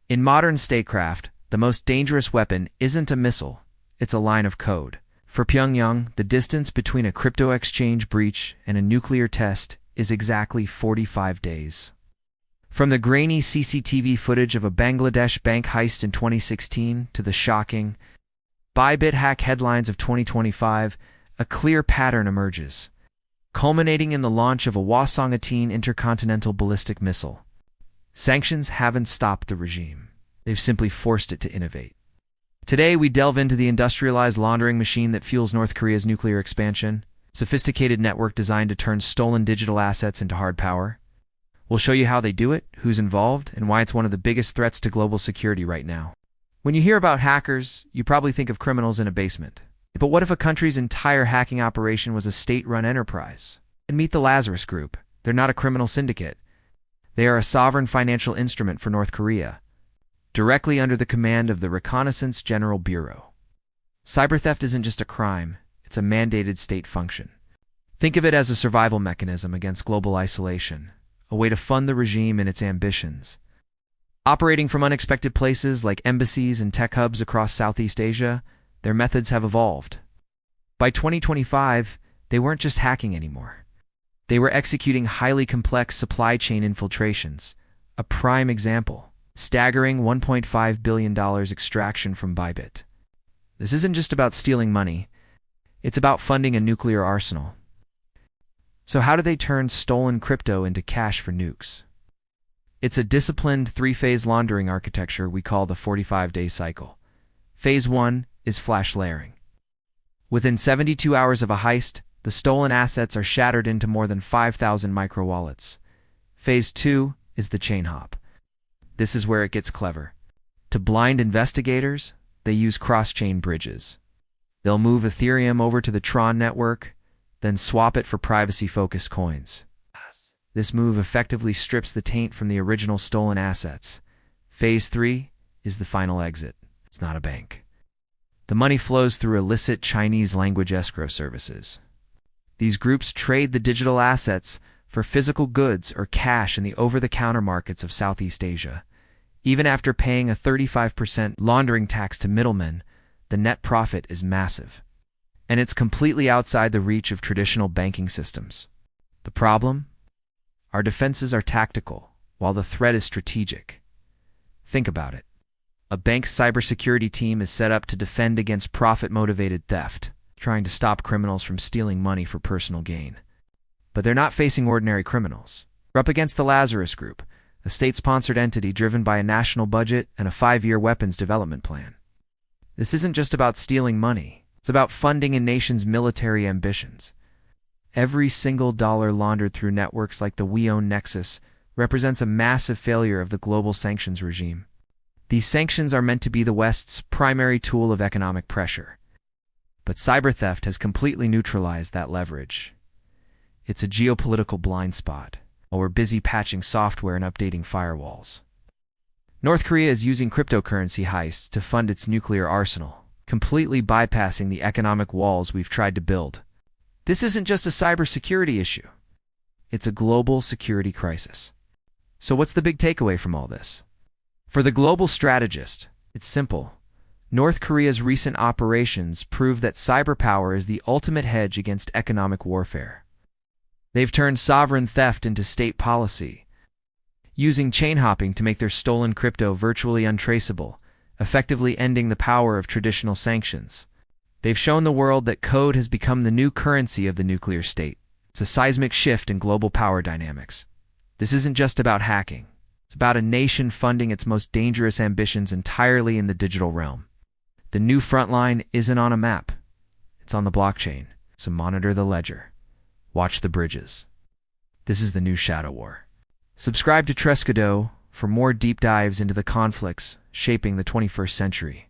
In modern statecraft, the most dangerous weapon isn't a missile, it's a line of code. For Pyongyang, the distance between a crypto exchange breach and a nuclear test is exactly 45 days. From the grainy CCTV footage of a Bangladesh bank heist in 2016 to the shocking Bybit hack headlines of 2025, a clear pattern emerges, culminating in the launch of a Hwasong-18 intercontinental ballistic missile. Sanctions haven't stopped the regime. They've simply forced it to innovate. Today, we delve into the industrialized laundering machine that fuels North Korea's nuclear expansion, sophisticated network designed to turn stolen digital assets into hard power. We'll show you how they do it, who's involved, and why it's one of the biggest threats to global security right now. When you hear about hackers, you probably think of criminals in a basement. But what if a country's entire hacking operation was a state-run enterprise? And meet the Lazarus Group. They're not a criminal syndicate. They are a sovereign financial instrument for North Korea, directly under the command of the Reconnaissance General Bureau. Cyber theft isn't just a crime, it's a mandated state function. Think of it as a survival mechanism against global isolation, a way to fund the regime and its ambitions. Operating from unexpected places like embassies and tech hubs across Southeast Asia, their methods have evolved. By 2025, they weren't just hacking anymore. They were executing highly complex supply chain infiltrations. A prime example, staggering $1.5 billion extraction from Bybit. This isn't just about stealing money, it's about funding a nuclear arsenal. So how do they turn stolen crypto into cash for nukes? It's a disciplined three-phase laundering architecture we call the 45-day cycle. Phase 1 is flash layering. Within 72 hours of a heist, the stolen assets are shattered into more than 5,000 micro-wallets. Phase 2 is the chain hop. This is where it gets clever. To blind investigators, they use cross-chain bridges. They'll move Ethereum over to the Tron network, then swap it for privacy-focused coins. This move effectively strips the taint from the original stolen assets. Phase 3 is the final exit. It's not a bank. The money flows through illicit Chinese language escrow services. These groups trade the digital assets for physical goods or cash in the over-the-counter markets of Southeast Asia. Even after paying a 35% laundering tax to middlemen, the net profit is massive. And it's completely outside the reach of traditional banking systems. The problem? Our defenses are tactical, while the threat is strategic. Think about it. A bank's cybersecurity team is set up to defend against profit-motivated theft, trying to stop criminals from stealing money for personal gain. But they're not facing ordinary criminals. They're up against the Lazarus Group, a state-sponsored entity driven by a national budget and a 5-year weapons development plan. This isn't just about stealing money. It's about funding a nation's military ambitions. Every single dollar laundered through networks like the we-own Nexus represents a massive failure of the global sanctions regime. These sanctions are meant to be the West's primary tool of economic pressure. But cyber theft has completely neutralized that leverage. It's a geopolitical blind spot, while we're busy patching software and updating firewalls. North Korea is using cryptocurrency heists to fund its nuclear arsenal, completely bypassing the economic walls we've tried to build. This isn't just a cybersecurity issue. It's a global security crisis. So what's the big takeaway from all this? For the global strategist, it's simple. North Korea's recent operations prove that cyber power is the ultimate hedge against economic warfare. They've turned sovereign theft into state policy, using chain hopping to make their stolen crypto virtually untraceable, effectively ending the power of traditional sanctions. They've shown the world that code has become the new currency of the nuclear state. It's a seismic shift in global power dynamics. This isn't just about hacking. It's about a nation funding its most dangerous ambitions entirely in the digital realm. The new front line isn't on a map. It's on the blockchain, so monitor the ledger. Watch the bridges. This is the new shadow war. Subscribe to Trescudo for more deep dives into the conflicts shaping the 21st century.